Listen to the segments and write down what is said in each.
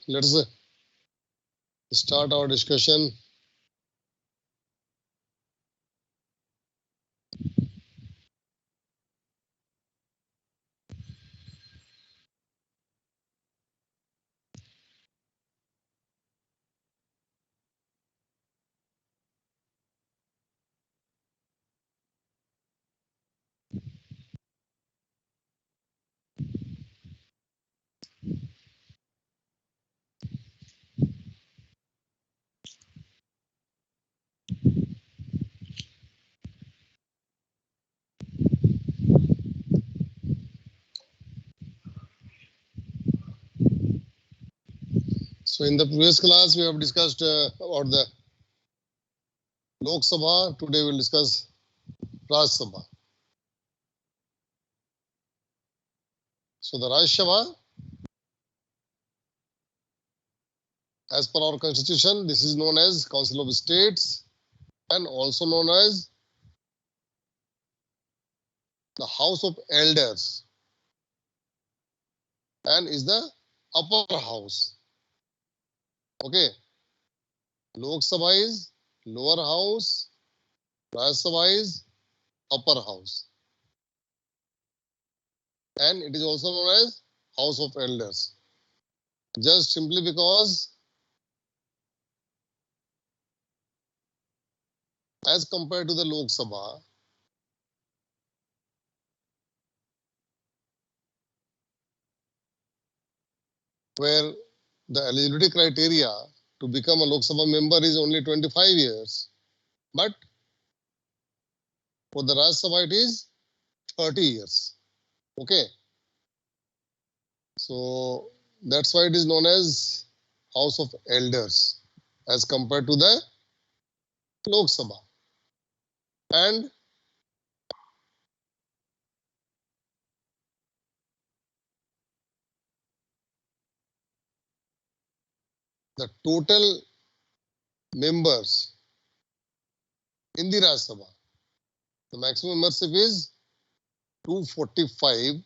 let's start our discussion. So in the previous class, we have discussed about the Lok Sabha. Today we'll discuss Raj Sabha. So the Raj Sabha, as per our constitution, this is known as Council of States and also known as the House of Elders and is the upper house. Okay. Lok Sabha is lower house, Raj Sabha is upper house. And it is also known as House of Elders. Just simply because as compared to the Lok Sabha, where the eligibility criteria to become a Lok Sabha member is only 25 years, but for the Raj Sabha it is 30 years. Okay. So that's why it is known as House of Elders as compared to the Lok Sabha. And the total members in the Raj Sabha, the maximum membership is 245,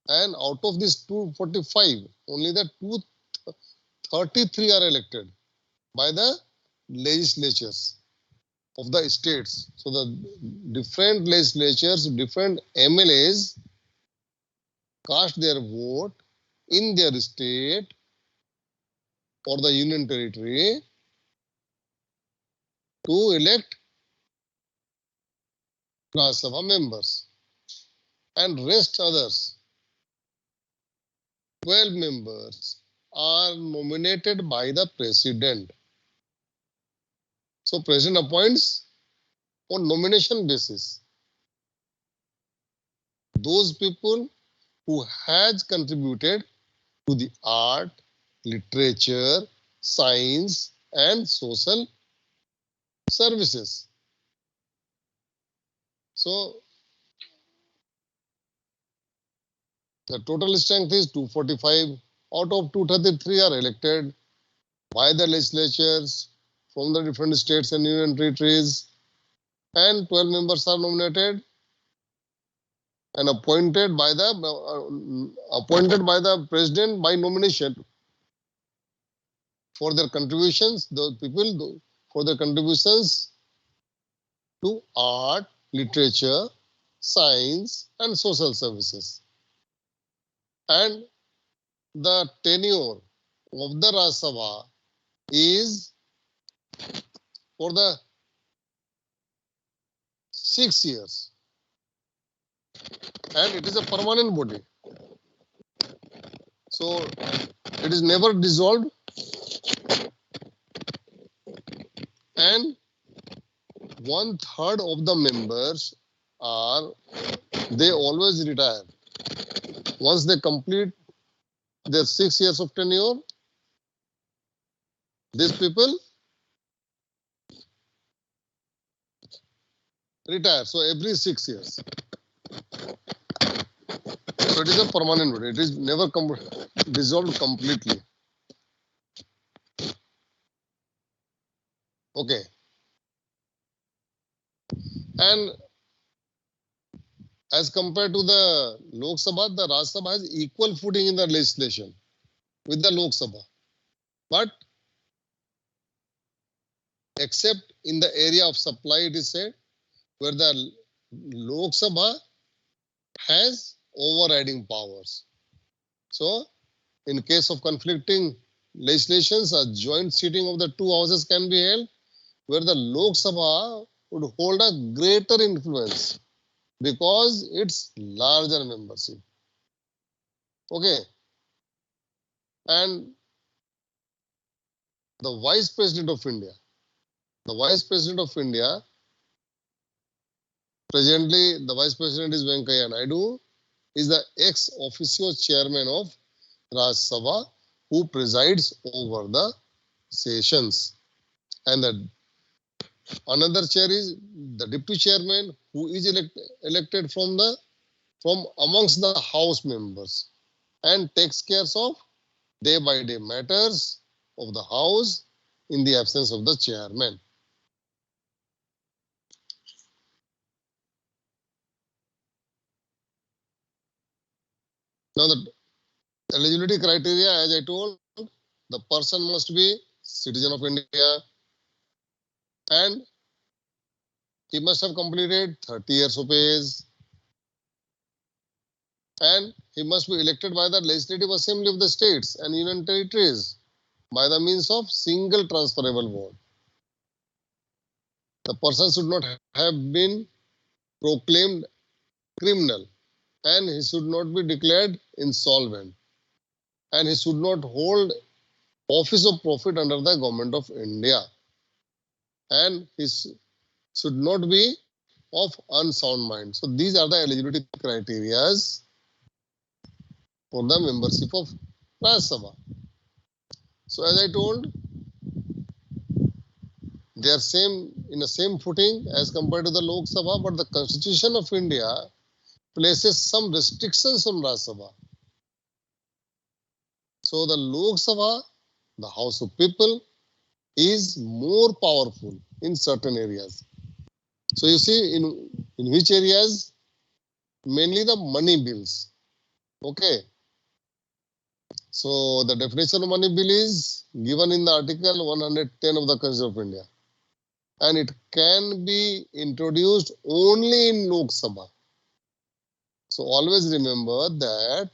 and out of this 245, only the 233 are elected by the legislatures of the states. So the different legislatures, different MLAs cast their vote in their state or the union territory to elect Raj Sabha members, and rest others, 12 members, are nominated by the president. So president appoints on nomination basis those people who has contributed to the art, literature, science, and social services. So the total strength is 245. Out of 233 are elected by the legislatures from the different states and union territories, and 12 members are nominated and appointed by the president by nomination for their contributions. Those people for their contributions to art, literature, science, and social services. And the tenure of the Raj Sabha is for the 6 years, and it is a permanent body. So it is never dissolved, and 1/3 of the members they always retire. Once they complete their 6 years of tenure, these people retire. So every 6 years. So it is a permanent body. It is never dissolved completely. Okay. And as compared to the Lok Sabha, the Raj Sabha has equal footing in the legislation with the Lok Sabha. But except in the area of supply, it is said, where the Lok Sabha has overriding powers. So, in case of conflicting legislations, a joint sitting of the two houses can be held, where the Lok Sabha would hold a greater influence because it's larger membership. Okay. And the Vice President of India, the Vice President of India, presently the Vice President is Venkaiah Naidu, is the ex officio chairman of Rajya Sabha who presides over the sessions. And the another chair is the deputy chairman who is elected from amongst the house members and takes care of day by day matters of the house in the absence of the chairman. Now the eligibility criteria, as I told, the person must be citizen of India and he must have completed 30 years of age and he must be elected by the Legislative Assembly of the states and union territories by the means of single transferable vote. The person should not have been proclaimed criminal and he should not be declared insolvent and he should not hold office of profit under the government of India and he should not be of unsound mind. So these are the eligibility criteria for the membership of Rajya Sabha. So as I told, they are same in the same footing as compared to the Lok Sabha, but the Constitution of India places some restrictions on Rajya Sabha. So the Lok Sabha, the House of People, is more powerful in certain areas. So you see in which areas? Mainly the money bills. Okay. So the definition of money bill is given in the Article 110 of the Constitution of India. And it can be introduced only in Lok Sabha. So always remember that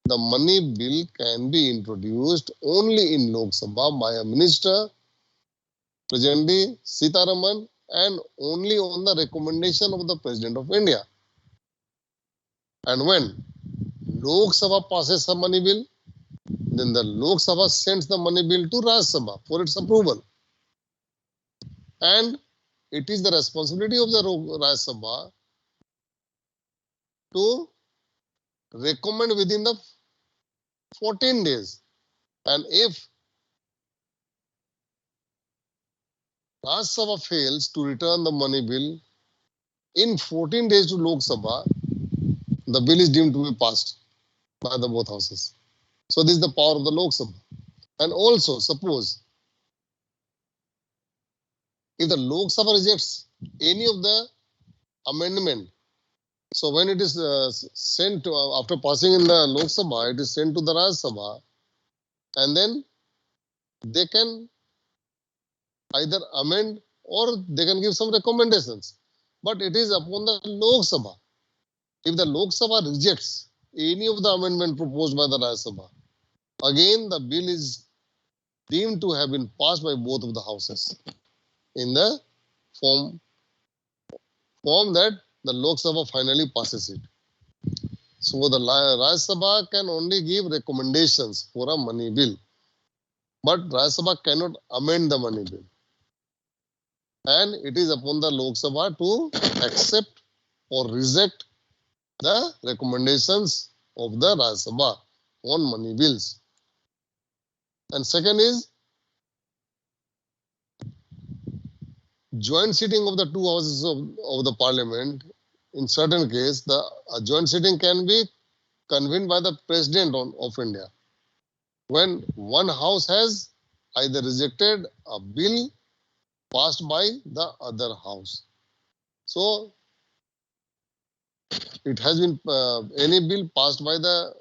the money bill can be introduced only in Lok Sabha by a minister, presently Sitaraman, and only on the recommendation of the President of India. And when Lok Sabha passes a money bill, then the Lok Sabha sends the money bill to Rajya Sabha for its approval. And it is the responsibility of the Rajya Sabha to recommend within the 14 days. And if Rajya Sabha fails to return the money bill in 14 days to Lok Sabha, the bill is deemed to be passed by the both houses. So this is the power of the Lok Sabha. And also, suppose if the Lok Sabha rejects any of the amendment, so when it is sent to, after passing in the Lok Sabha, it is sent to the Rajya Sabha, and then they can either amend or they can give some recommendations. But it is upon the Lok Sabha. If the Lok Sabha rejects any of the amendment proposed by the Rajya Sabha, again the bill is deemed to have been passed by both of the houses in the form that the Lok Sabha finally passes it. So the Rajya Sabha can only give recommendations for a money bill, but Rajya Sabha cannot amend the money bill. And it is upon the Lok Sabha to accept or reject the recommendations of the Rajya Sabha on money bills. And second is joint sitting of the two houses of the parliament. In certain case, the joint sitting can be convened by the President of India when one house has either rejected a bill passed by the other house. So it has been any bill passed by the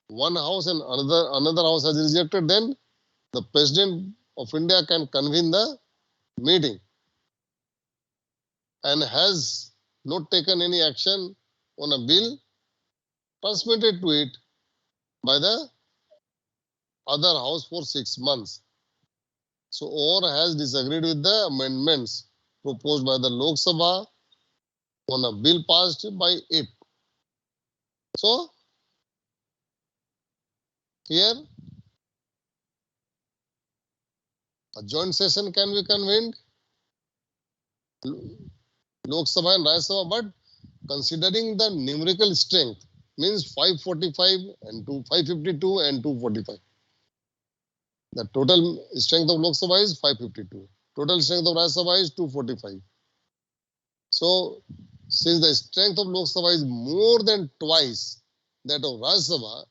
one house and another house has rejected, then the President of India can convene the meeting and has not taken any action on a bill transmitted to it by the other house for 6 months. So, or has disagreed with the amendments proposed by the Lok Sabha on a bill passed by it. So, here a joint session can be convened, Lok Sabha and Rajya Sabha, but considering the numerical strength, means 545 and 552 and 245. The total strength of Lok Sabha is 552. Total strength of Rajya Sabha is 245. So, since the strength of Lok Sabha is more than twice that of Rajya Sabha,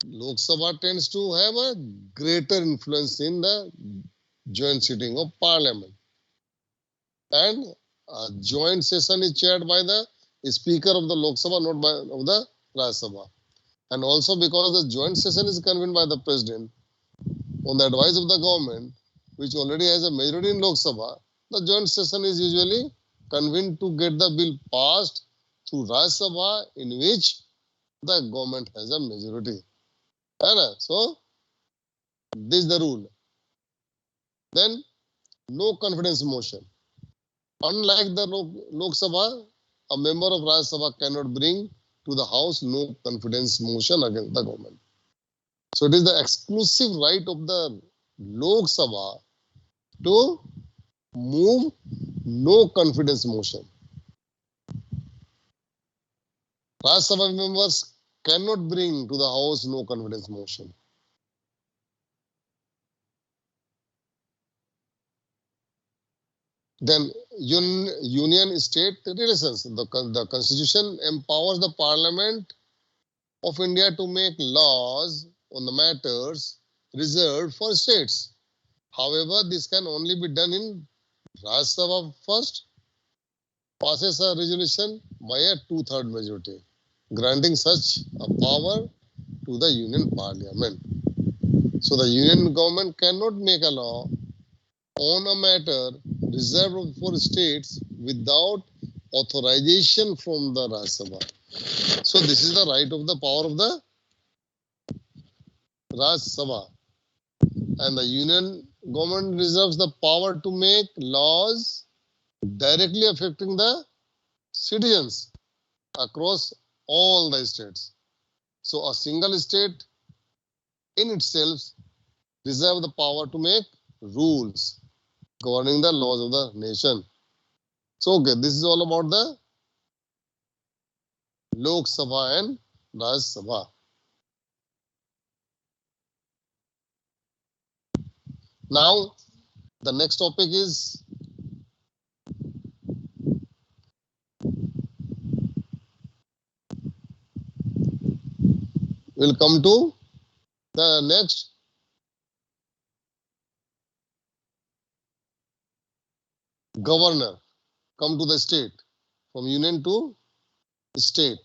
Lok Sabha tends to have a greater influence in the joint sitting of Parliament. And a joint session is chaired by the Speaker of the Lok Sabha, not by of the Rajya Sabha. And also because the joint session is convened by the President on the advice of the government, which already has a majority in Lok Sabha, the joint session is usually convened to get the bill passed through Rajya Sabha, in which the government has a majority. So, this is the rule. Then, no confidence motion. Unlike the Lok Sabha, a member of Rajya Sabha cannot bring to the House no confidence motion against the government. So it is the exclusive right of the Lok Sabha to move no confidence motion. Rajya Sabha members cannot bring to the House no confidence motion. Then union-state relations. The Constitution empowers the Parliament of India to make laws on the matters reserved for states. However, this can only be done in Rajya Sabha first, passes a resolution by a two-third majority, granting such a power to the Union Parliament. So the Union government cannot make a law on a matter reserved for states without authorization from the Rajya Sabha. So this is the right of the power of the Rajya Sabha. And the Union government reserves the power to make laws directly affecting the citizens across all the states. So a single state in itself reserves the power to make rules governing the laws of the nation. So, okay, this is all about the Lok Sabha and Rajya Sabha. Now, the next topic is we'll come to the next governor, come to the state, from union to state.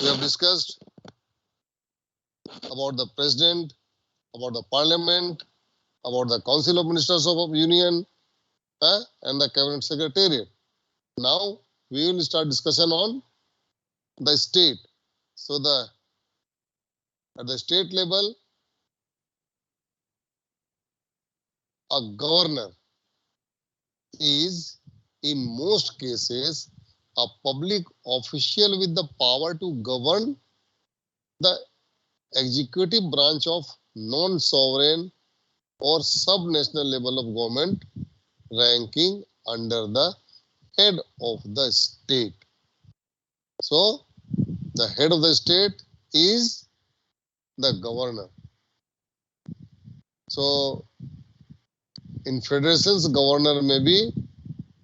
We have discussed about the president, about the parliament, about the council of ministers of union, and the cabinet secretariat. Now we will start discussion on the state. So at the state level, a governor is in most cases a public official with the power to govern the executive branch of non-sovereign or sub-national level of government ranking under the head of the state. So, the head of the state is the governor. So, in federations, governor may be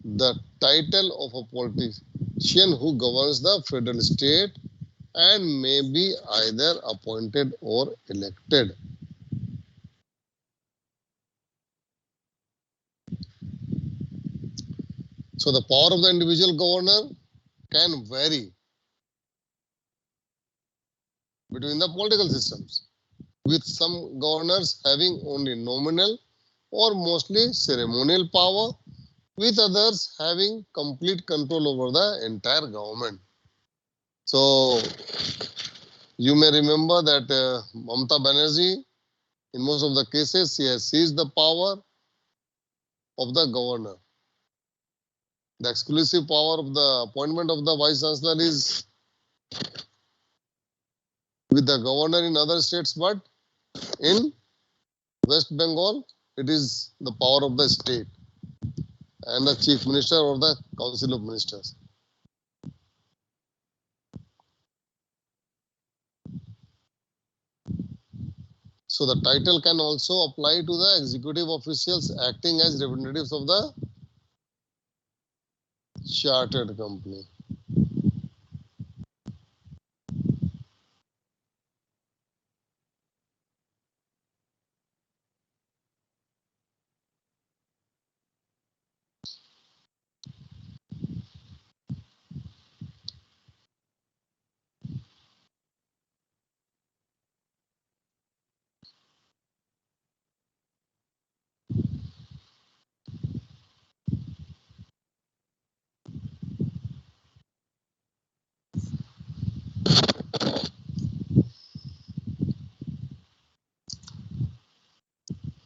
the title of a politician who governs the federal state and may be either appointed or elected. So the power of the individual governor can vary between the political systems. with some governors having only nominal or mostly ceremonial power, with others having complete control over the entire government. So you may remember that Mamata Banerjee, in most of the cases, she has seized the power of the governor. The exclusive power of the appointment of the vice chancellor is with the governor in other states, but in West Bengal, it is the power of the state and the chief minister or the council of ministers. So the title can also apply to the executive officials acting as representatives of the chartered company.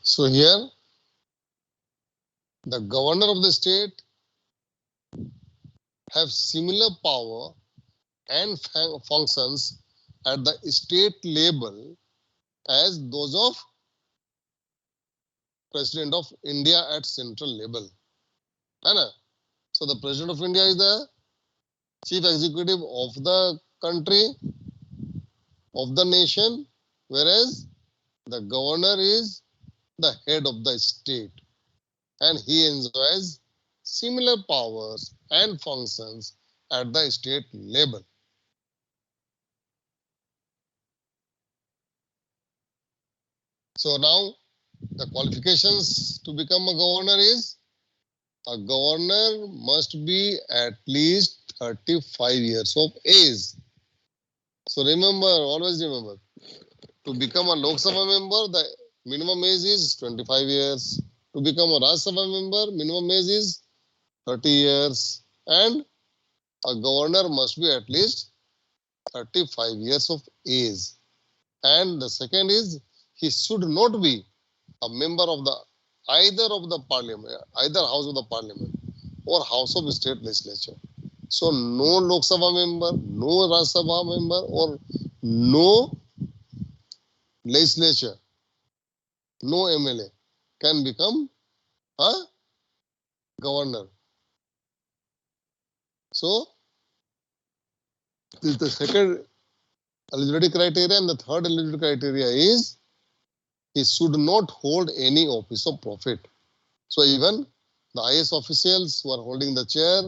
So here, the governor of the state have similar power and functions at the state level as those of President of India at central level. So the President of India is the chief executive of the country, of the nation, whereas the governor is the head of the state and he enjoys similar powers and functions at the state level. So now the qualifications to become a governor is a governor must be at least 35 years of age. So remember, always remember, to become a Lok Sabha member, the minimum age is 25 years. To become a Rajya Sabha member, minimum age is 30 years. And a governor must be at least 35 years of age. And the second is, he should not be a member of the either of the parliament, either house of the parliament or house of state legislature. So no Lok Sabha member, no Rajya Sabha member, or no legislature, no MLA can become a governor. So this is the second eligibility criteria, and the third eligibility criteria is he should not hold any office of profit. So even the IS officials who are holding the chair,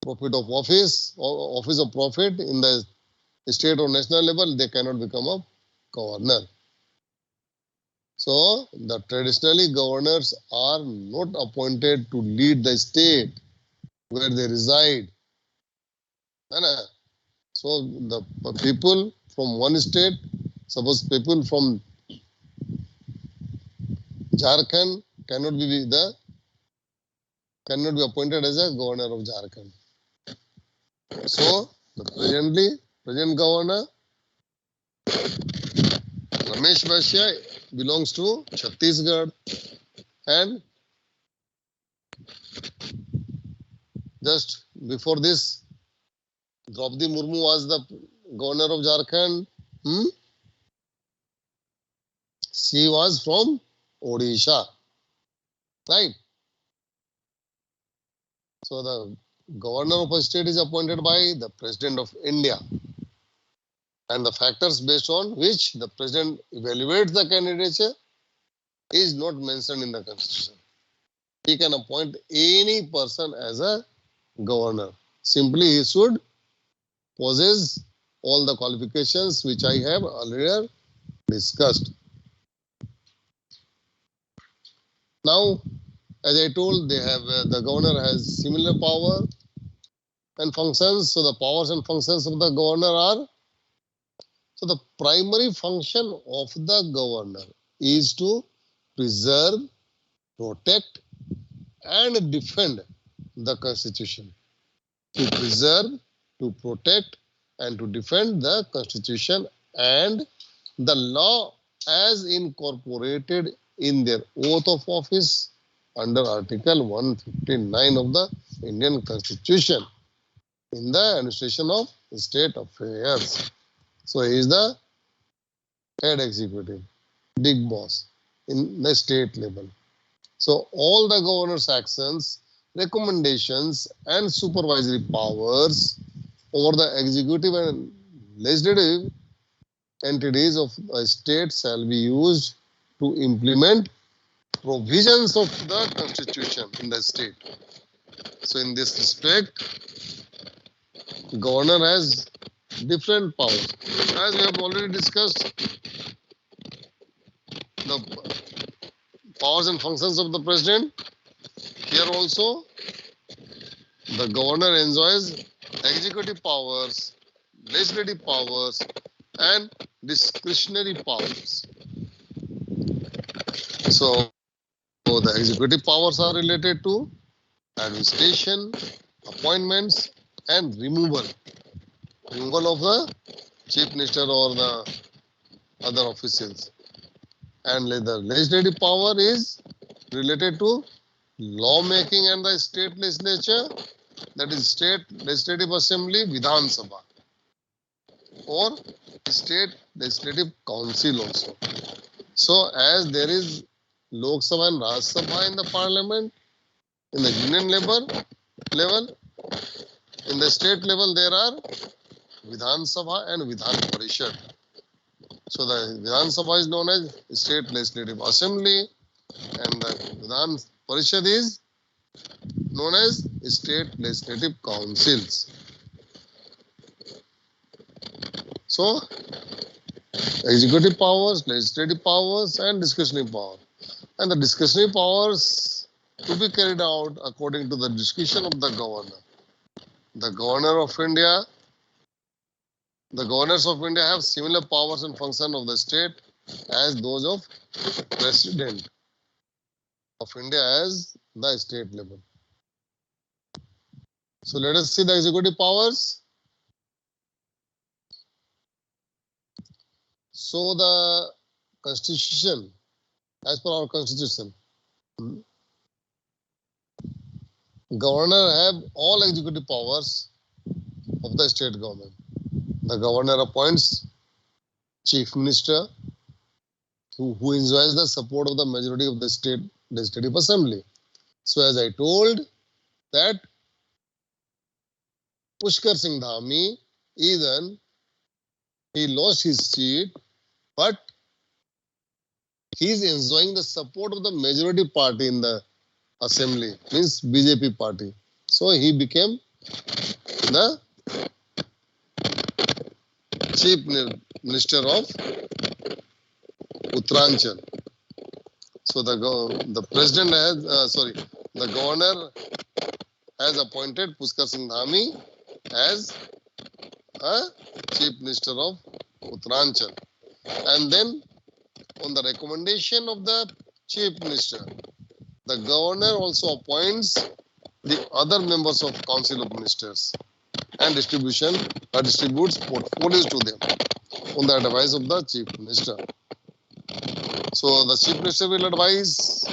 profit of office, or office of profit in the state or national level, they cannot become a governor. So the traditionally governors are not appointed to lead the state where they reside. So the people from one state, suppose people from Jharkhand cannot be appointed as a governor of Jharkhand. So the present governor Ramesh Vaishya belongs to Chhattisgarh, and just before this, Draupadi Murmu was the governor of Jharkhand. She was from Odisha, right? So the governor of a state is appointed by the President of India. And the factors based on which the President evaluates the candidature is not mentioned in the Constitution. He can appoint any person as a governor. Simply he should possess all the qualifications which I have earlier discussed. Now, as I told, they have the governor has similar power and functions. So the powers and functions of the governor are So the primary function of the governor is to preserve, protect, and defend the constitution. To preserve, to protect, and to defend the constitution and the law as incorporated in their oath of office under Article 159 of the Indian Constitution in the administration of state affairs. So he is the head executive, big boss in the state level. So all the governor's actions, recommendations, and supervisory powers over the executive and legislative entities of a state shall be used to implement provisions of the constitution in the state. So in this respect, governor has different powers. As we have already discussed, the powers and functions of the president, here also the governor enjoys executive powers, legislative powers, and discretionary powers. So the executive powers are related to administration, appointments, and removal. Removal of the chief minister or the other officials. And the legislative power is related to lawmaking and the state legislature, that is state legislative assembly, Vidhan Sabha, or state legislative council also. So as there is Lok Sabha and Raj Sabha in the parliament, in the union level, in the state level there are Vidhan Sabha and Vidhan Parishad. So the Vidhan Sabha is known as State Legislative Assembly and the Vidhan Parishad is known as State Legislative Councils. So executive powers, legislative powers and discretionary power. And the discretionary powers to be carried out according to the discretion of the governor. The governor of India, the governors of India have similar powers and functions of the state as those of President of India as the state level. So let us see the executive powers. So the constitution, as per our constitution, governor have all executive powers of the state government. The governor appoints chief minister who enjoys the support of the majority of the state legislative assembly. So as I told that Pushkar Singh Dhami, even he lost his seat, but he is enjoying the support of the majority party in the assembly, means BJP party. So he became the chief minister of Uttaranchal. So the president has, the governor has appointed Pushkar Singh Dhami as a chief minister of Uttaranchal. And then on the recommendation of the chief minister, the governor also appoints the other members of council of ministers and distributes portfolios to them on the advice of the chief minister. So the chief minister will advise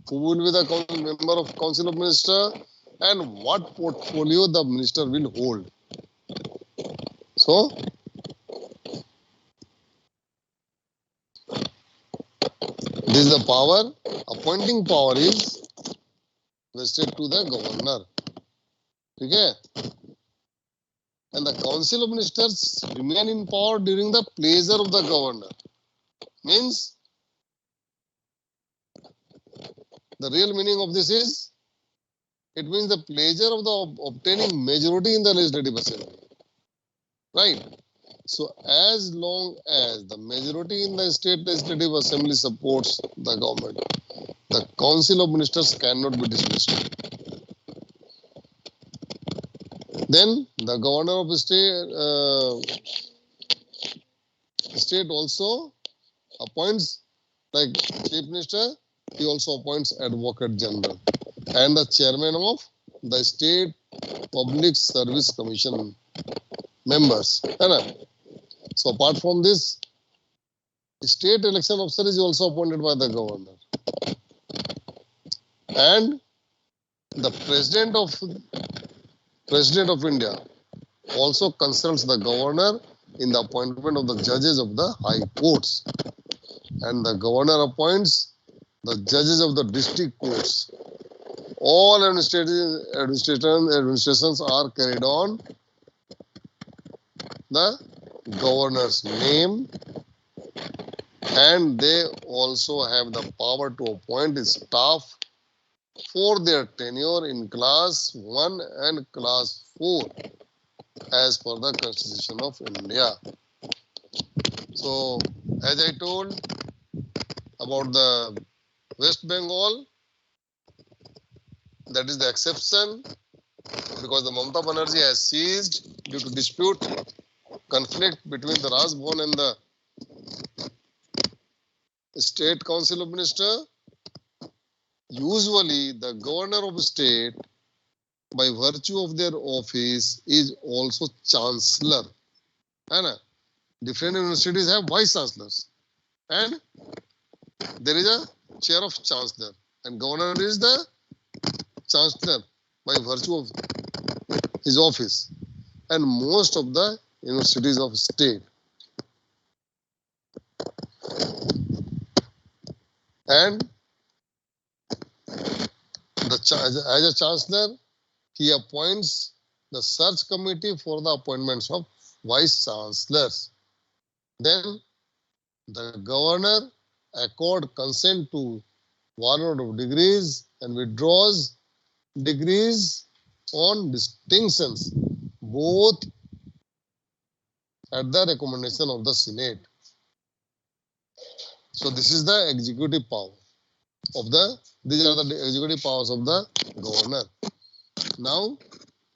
who will be the member of council of minister and what portfolio the minister will hold. So this is the power. Appointing power is vested to the governor. Okay? And the council of ministers remain in power during the pleasure of the governor. Means the real meaning of this is, it means the pleasure of the obtaining majority in the legislative assembly. Right? So as long as the majority in the state legislative assembly supports the government, the council of ministers cannot be dismissed. Then the governor of the state, state also appoints, like Chief Minister, he also appoints Advocate General and the chairman of the State Public Service Commission members. So apart from this, state election officer is also appointed by the governor. And the President of India also consults the governor in the appointment of the judges of the high courts. And the governor appoints the judges of the district courts. All administrations are carried on the governor's name, and they also have the power to appoint staff for their tenure in class 1 and class 4 as per the Constitution of India. So, as I told about the West Bengal, that is the exception, because the Mamata Banerjee has seized due to dispute, conflict between the Raj Bhavan and the State Council of Ministers. Usually, the governor of state, by virtue of their office, is also chancellor. And different universities have vice chancellors, and there is a chair of chancellor, and governor is the chancellor by virtue of his office. And most of the universities of state, and as a chancellor, he appoints the search committee for the appointments of vice chancellors. Then the governor accord consent to award of degrees and withdraws degrees on distinctions, both at the recommendation of the Senate. So this is the executive power of these are the executive powers of the governor. Now,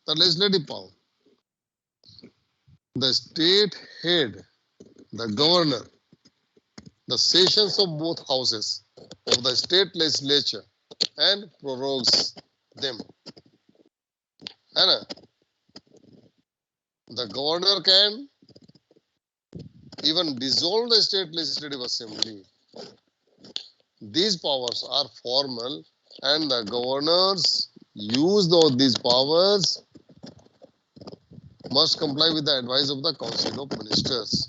the legislative power. The state head, the governor, the sessions of both houses of the state legislature and prorogues them. And the governor can even dissolve the state legislative assembly. These powers are formal, and the governors use these powers must comply with the advice of the Council of Ministers.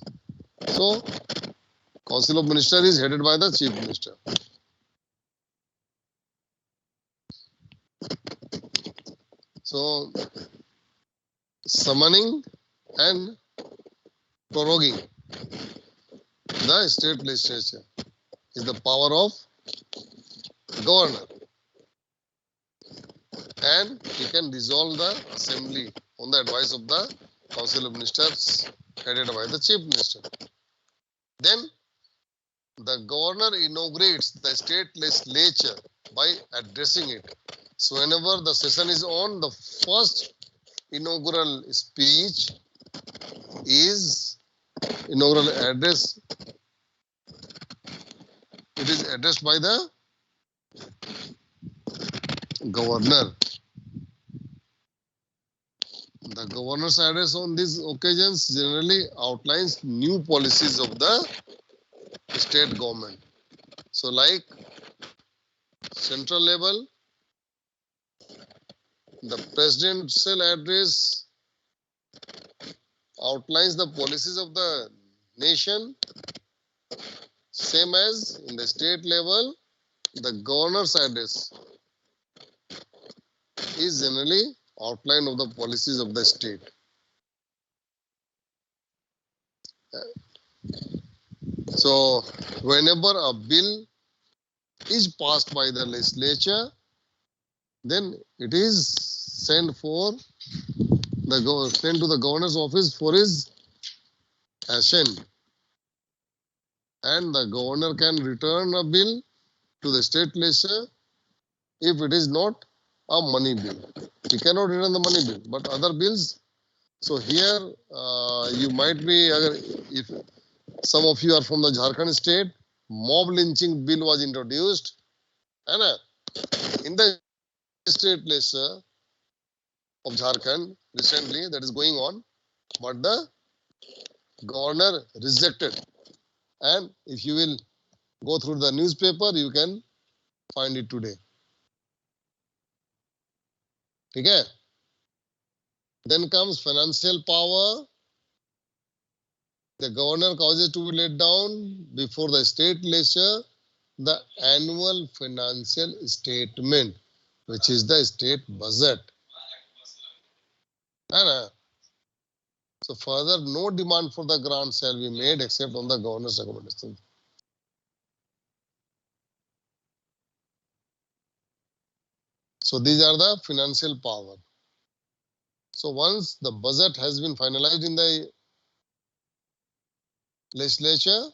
So, Council of Ministers is headed by the Chief Minister. So, summoning and proroguing the state legislature is the power of governor, and he can dissolve the assembly on the advice of the Council of Ministers headed by the Chief Minister. Then the governor inaugurates the state legislature by addressing it. So whenever the session is on, the first inaugural speech is inaugural address. It is addressed by the governor. The governor's address on these occasions generally outlines new policies of the state government. So like central level, the presidential address outlines the policies of the nation. Same as in the state level, the governor's address is generally outline of the policies of the state. So, whenever a bill is passed by the legislature, then it is sent to the governor's office for his assent. And the governor can return a bill to the state legislature if it is not a money bill. He cannot return the money bill, but other bills. So here you might be, if some of you are from the Jharkhand state. Mob lynching bill was introduced. And in the state legislature of Jharkhand recently, that is going on, but the governor rejected. And if you will go through the newspaper, you can find it today. Okay? Then comes financial power. The governor causes to be laid down before the state legislature the annual financial statement, which is the state budget. And, so further, no demand for the grant shall be made except on the governor's recommendation. So these are the financial power. So once the budget has been finalized in the legislature,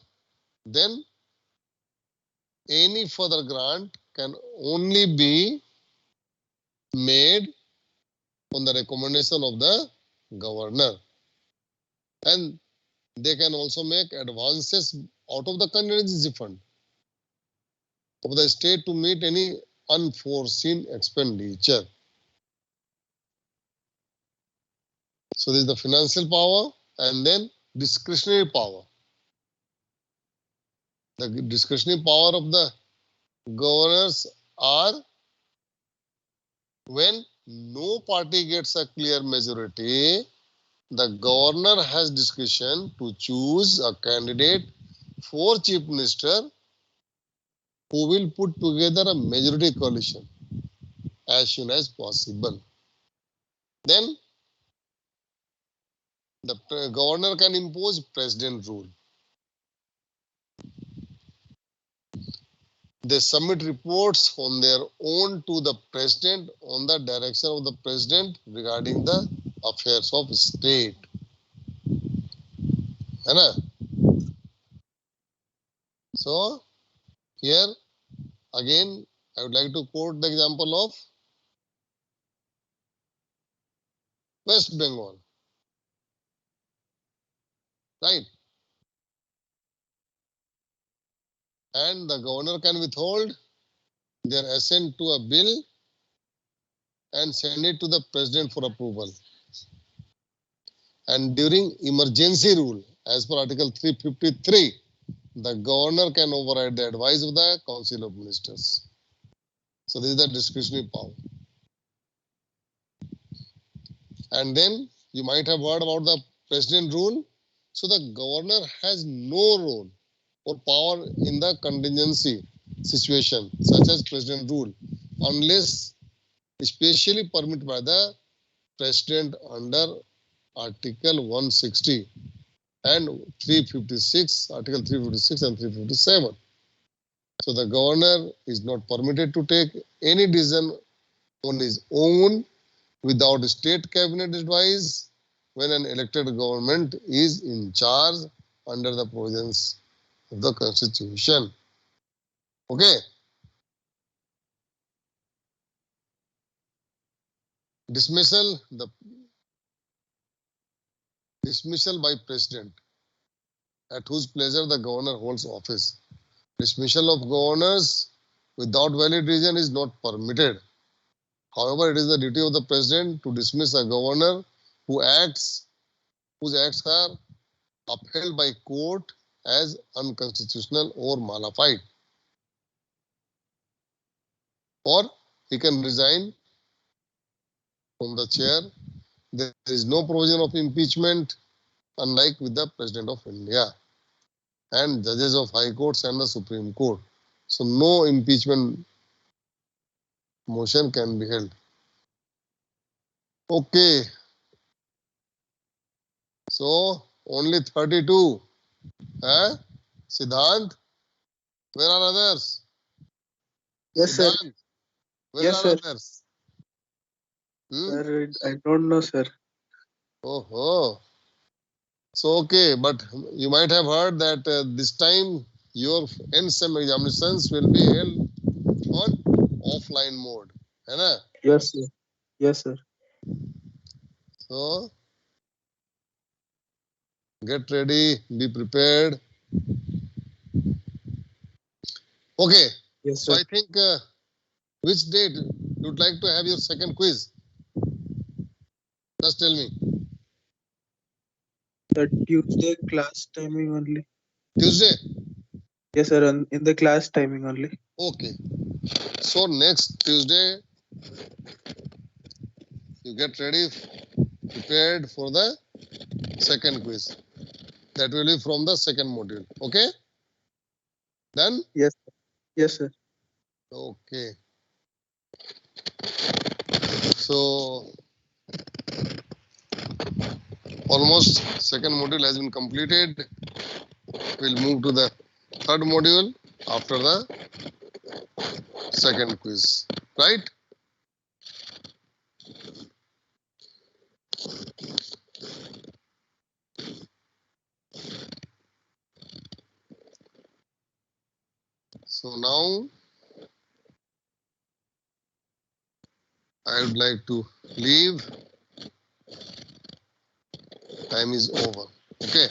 then any further grant can only be made on the recommendation of the governor. And they can also make advances out of the contingency fund of the state to meet any unforeseen expenditure. So this is the financial power and then discretionary power. The discretionary power of the governors are when no party gets a clear majority, the governor has discretion to choose a candidate for chief minister who will put together a majority coalition as soon as possible. Then the governor can impose president rule. They submit reports on their own to the president on the direction of the president regarding the affairs of state. So here again I would like to quote the example of West Bengal. Right? And the governor can withhold their assent to a bill and send it to the president for approval. And during emergency rule, as per Article 353, the governor can override the advice of the Council of Ministers. So this is the discretionary power. And then you might have heard about the president rule. So the governor has no role or power in the contingency situation, such as president rule, unless especially permitted by the president under Article 160 and 356, Article 356 and 357. So the governor is not permitted to take any decision on his own without state cabinet advice when an elected government is in charge under the provisions of the Constitution. Okay. Dismissal by president, at whose pleasure the governor holds office. Dismissal of governors without valid reason is not permitted. However, it is the duty of the president to dismiss a governor whose acts are upheld by court as unconstitutional or malified. Or he can resign from the chair. There is no provision of impeachment, unlike with the President of India and judges of high courts and the Supreme Court. So no impeachment motion can be held. Okay. So only 32. Siddhant, where are others? Yes, sir. Siddhant, where Yes, are sir. others? Sir, I don't know, sir. Oh. So okay, but you might have heard that this time your end-sem examinations will be held on offline mode. Hai? Yes, sir. Yes, sir. So get ready, be prepared. Okay, Yes, so sir. I think which date you'd like to have your second quiz? Just tell me. The Tuesday class timing only. Tuesday? Yes, sir. In the class timing only. Okay. So next Tuesday, you get ready, prepared for the second quiz. That will be from the second module. Okay? Done? Yes. Yes, sir. Okay. So almost second module has been completed. We'll move to the third module after the second quiz. Right? So now I would like to leave. Time is over. Okay.